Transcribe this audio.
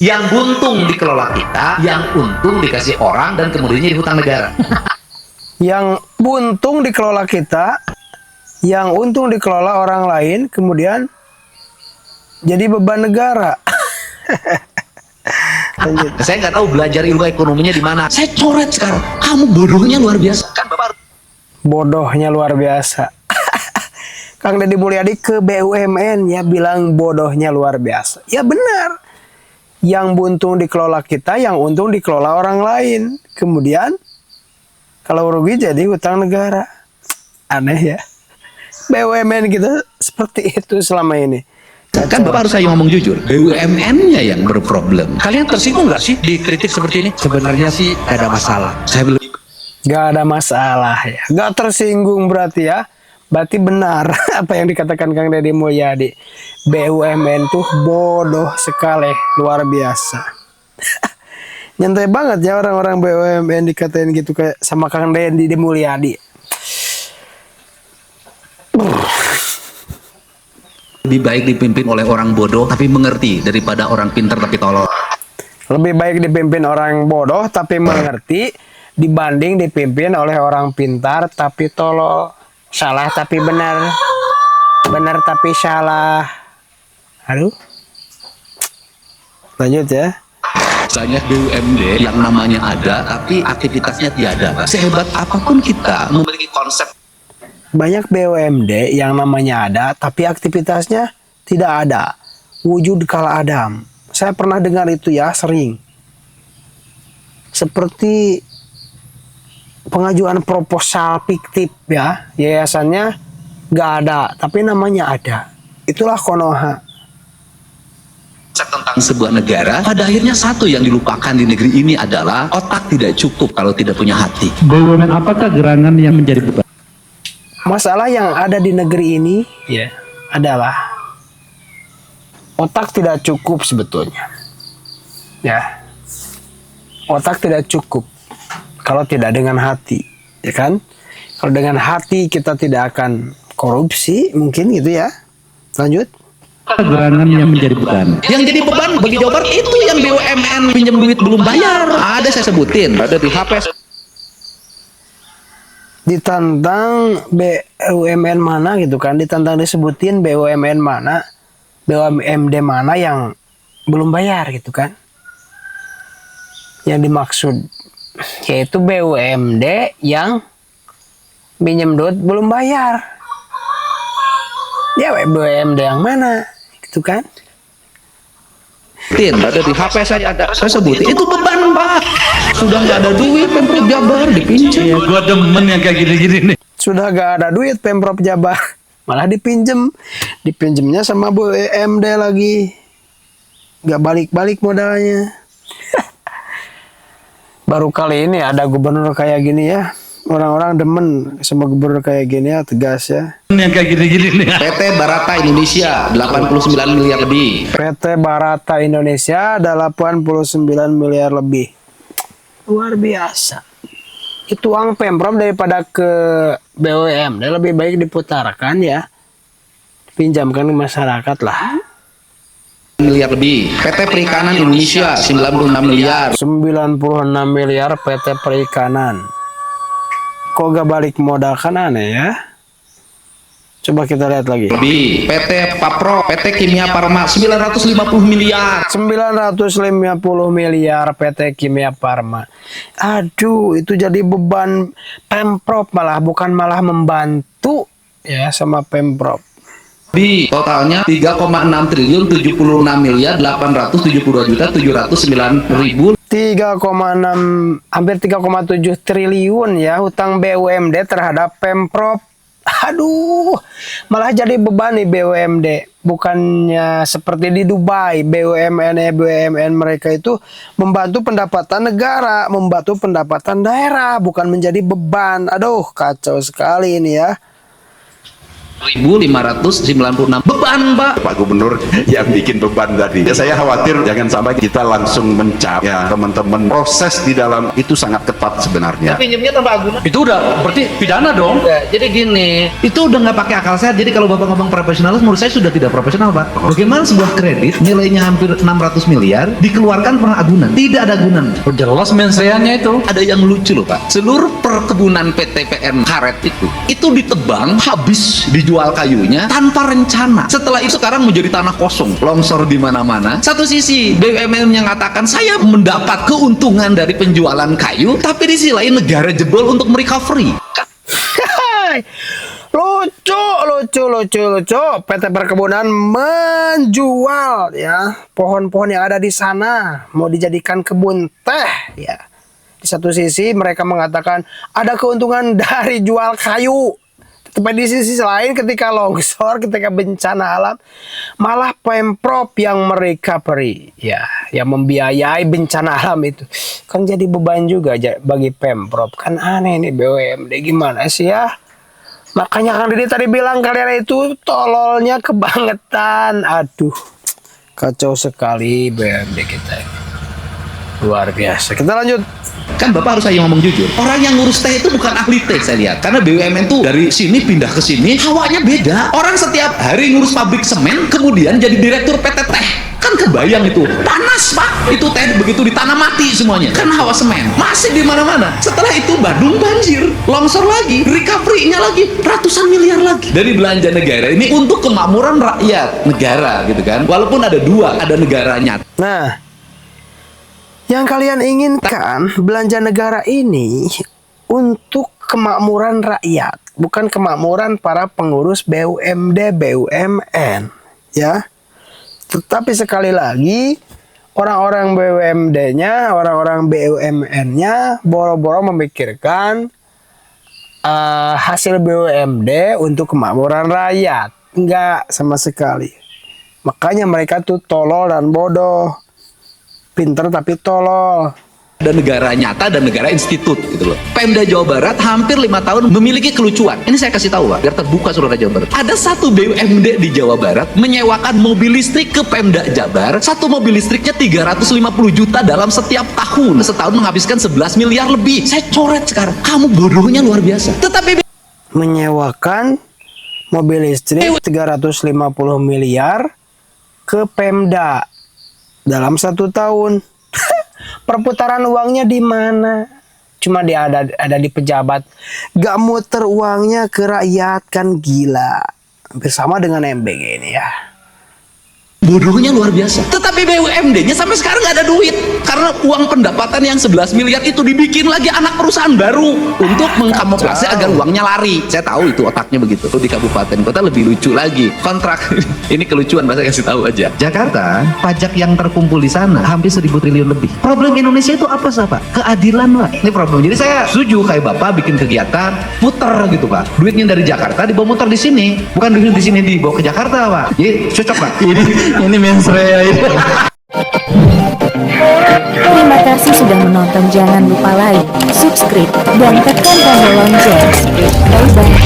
Yang buntung dikelola kita, yang untung dikasih orang dan kemudian jadi hutang negara. Yang buntung dikelola kita, yang untung dikelola orang lain, kemudian jadi beban negara. Lanjut. Saya nggak tahu belajar ilmu ekonominya di mana. Saya coret sekarang. Kamu bodohnya luar biasa. Kan Bapak Bodohnya luar biasa. Kang Deddy Mulyadi ke BUMN ya bilang bodohnya luar biasa. Ya benar. Yang buntung dikelola kita, yang untung dikelola orang lain. Kemudian kalau rugi jadi hutang negara. Aneh ya. BUMN kita seperti itu selama ini. kan Bapak harus saya ngomong jujur, BUMN-nya yang berproblem. Kalian tersinggung nggak sih dikritik seperti ini? Sebenarnya sih gak ada masalah. Saya belum. Gak ada masalah ya. Gak tersinggung berarti ya. Berarti benar apa yang dikatakan Kang Deddy Mulyadi. BUMN tuh bodoh sekali, luar biasa. Nyantai banget ya orang-orang BUMN dikatain gitu kayak sama Kang Deddy Mulyadi. Lebih baik dipimpin oleh orang bodoh tapi mengerti daripada orang pintar tapi tolol. Lebih baik dipimpin orang bodoh tapi mengerti dibanding dipimpin oleh orang pintar tapi tolol. Salah tapi benar. Benar tapi salah. Aduh. Lanjut ya. Banyak BUMD yang namanya ada tapi aktivitasnya tiada. Sehebat apapun kita memiliki konsep. Banyak BUMD yang namanya ada tapi aktivitasnya tidak ada. Wujud kala Adam. Saya pernah dengar itu ya, sering. Seperti pengajuan proposal fiktif ya, yayasannya nggak ada tapi namanya ada. Itulah Konoha. Tentang sebuah negara, pada akhirnya satu yang dilupakan di negeri ini adalah otak tidak cukup kalau tidak punya hati. BUMN apakah gerangan yang menjadi beban? Masalah yang ada di negeri ini ya adalah otak tidak cukup sebetulnya. Ya. Otak tidak cukup kalau tidak dengan hati, ya kan? Kalau dengan hati kita tidak akan korupsi, mungkin gitu ya. Lanjut. Gerangan yang menjadi beban. Yang jadi beban bagi Jawa Barat itu yang BUMN pinjam duit belum bayar. Ada saya sebutin, ada di HP. Ditantang BUMN mana gitu kan, ditantang disebutin BUMN mana, BUMD mana yang belum bayar gitu kan. Yang dimaksud yaitu BUMD yang minjem duit belum bayar. Ya BUMD yang mana gitu kan. Ada di HP saya ada, saya sebutin itu beban Pak. Sudah nggak ada duit Pemprov Jabar dipinjam. Ya, gua demen yang kayak gini-gini nih. Sudah gak ada duit Pemprov Jabar, malah dipinjemnya sama BUMD lagi, gak balik-balik modalnya. Baru kali ini ada gubernur kayak gini ya, orang-orang demen sama gubernur kayak gini ya, tegas ya. Yang kayak gini-gini nih. PT Barata Indonesia 89 miliar lebih. PT Barata Indonesia 89 miliar lebih. Luar biasa. Itu uang Pemprov daripada ke BUMD lebih baik diputarkan ya. Pinjamkan ke masyarakat lah. Miliar lebih. PT Perikanan Indonesia 96 miliar. 96 miliar PT Perikanan. Kok gak balik modal, kan aneh ya. Coba kita lihat lagi. Lebih. PT Papro, PT Kimia Farma 950 miliar. 950 miliar PT Kimia Farma. Aduh, itu jadi beban Pemprov malah, bukan malah membantu ya sama Pemprov. Lebih. Totalnya 3,6 triliun 76 miliar 872 juta 709 ribu. 3,6 hampir 3,7 triliun ya hutang BUMD terhadap Pemprov. Aduh, malah jadi beban nih BUMD. Bukannya seperti di Dubai, BUMN mereka itu membantu pendapatan negara, membantu pendapatan daerah, bukan menjadi beban. Aduh, kacau sekali ini ya. 1.596 beban, Pak. Pak Gubernur yang bikin beban tadi. Ya, saya khawatir jangan sampai kita langsung mencap ya teman-teman. Proses di dalam itu sangat ketat sebenarnya. Pinjamnya tanpa agunan. Itu udah berarti pidana dong. Jadi gini, itu udah nggak pakai akal sehat. Jadi kalau Bapak ngomong profesional, menurut saya sudah tidak profesional, Pak. Bagaimana sebuah kredit nilainya hampir 600 miliar dikeluarkan pernah agunan? Tidak ada agunan. Jelas menseannya itu. Ada yang lucu loh, Pak. Seluruh perkebunan PT PN karet itu ditebang, habis dijual kayunya tanpa rencana. Setelah itu sekarang menjadi tanah kosong, longsor di mana-mana. Satu sisi BUMN mengatakan saya mendapat keuntungan dari penjualan kayu, tapi di sisi lain negara jebol untuk merecovery. Lucu. PT Perkebunan menjual ya pohon-pohon yang ada di sana mau dijadikan kebun teh ya. Di satu sisi mereka mengatakan ada keuntungan dari jual kayu. Tapi di sisi lain ketika longsor, ketika bencana alam, malah Pemprov yang merecovery ya, yang membiayai bencana alam itu. Kan jadi beban juga bagi Pemprov. Kan aneh nih BUMD gimana sih ya? Makanya Kang Didi tadi bilang kalian itu tololnya kebangetan. Aduh, kacau sekali BUMD kita. Luar biasa. Kita lanjut. Kan Bapak harus saya ngomong jujur. Orang yang ngurus teh itu bukan ahli teh saya lihat. Karena BUMN tuh dari sini pindah ke sini, hawanya beda. Orang setiap hari ngurus pabrik semen, kemudian jadi direktur PT teh. Kan kebayang itu. Panas, Pak. Itu teh begitu ditanam mati semuanya. Kan hawa semen. Masih di mana-mana. Setelah itu Badung banjir, longsor lagi, recovery-nya lagi, ratusan miliar lagi. Dari belanja negara ini untuk kemakmuran rakyat negara gitu kan. Walaupun ada dua, ada negaranya. Nah, yang kalian inginkan belanja negara ini untuk kemakmuran rakyat, bukan kemakmuran para pengurus BUMD, BUMN, ya. Tetapi sekali lagi, orang-orang BUMD-nya, orang-orang BUMN-nya boro-boro memikirkan hasil BUMD untuk kemakmuran rakyat. Enggak sama sekali. Makanya mereka tuh tolol dan bodoh. Pinter tapi tolol. Ada negara nyata dan negara institut gitu loh. Pemda Jawa Barat hampir 5 tahun memiliki kelucuan. Ini saya kasih tahu, Pak, biar terbuka seluruh Jawa Barat. Ada satu BUMD di Jawa Barat menyewakan mobil listrik ke Pemda Jabar. Satu mobil listriknya 350 juta dalam setiap tahun. Setahun menghabiskan 11 miliar lebih. Saya coret sekarang. Kamu bodohnya luar biasa. Tetapi Menyewakan mobil listrik 350 miliar ke Pemda dalam 1 tahun. Perputaran uangnya di mana? Cuma ada di pejabat. Gak muter uangnya ke rakyat, kan gila. Hampir sama dengan MBG ini ya. bodohnya luar biasa. Tetapi BUMD-nya sampai sekarang nggak ada duit karena uang pendapatan yang 11 miliar itu dibikin lagi anak perusahaan baru untuk mengkamuflase agar uangnya lari. Saya tahu itu otaknya begitu. Di kabupaten kota lebih lucu lagi kontrak. Ini kelucuan, saya kasih tahu aja. Jakarta pajak yang terkumpul di sana hampir 1.000 triliun lebih. Problem Indonesia itu apa sih, Pak? Keadilan, Pak. Ini problem. Jadi saya setuju kayak Bapak bikin kegiatan puter gitu, Pak. Duitnya dari Jakarta dibawa muter di sini, bukan duit di sini dibawa ke Jakarta, Pak. Jadi cocok, Pak. Ini mensrea ini. Terima kasih sudah menonton. Jangan lupa like, subscribe, dan tekan tombol lonceng. Bye bye.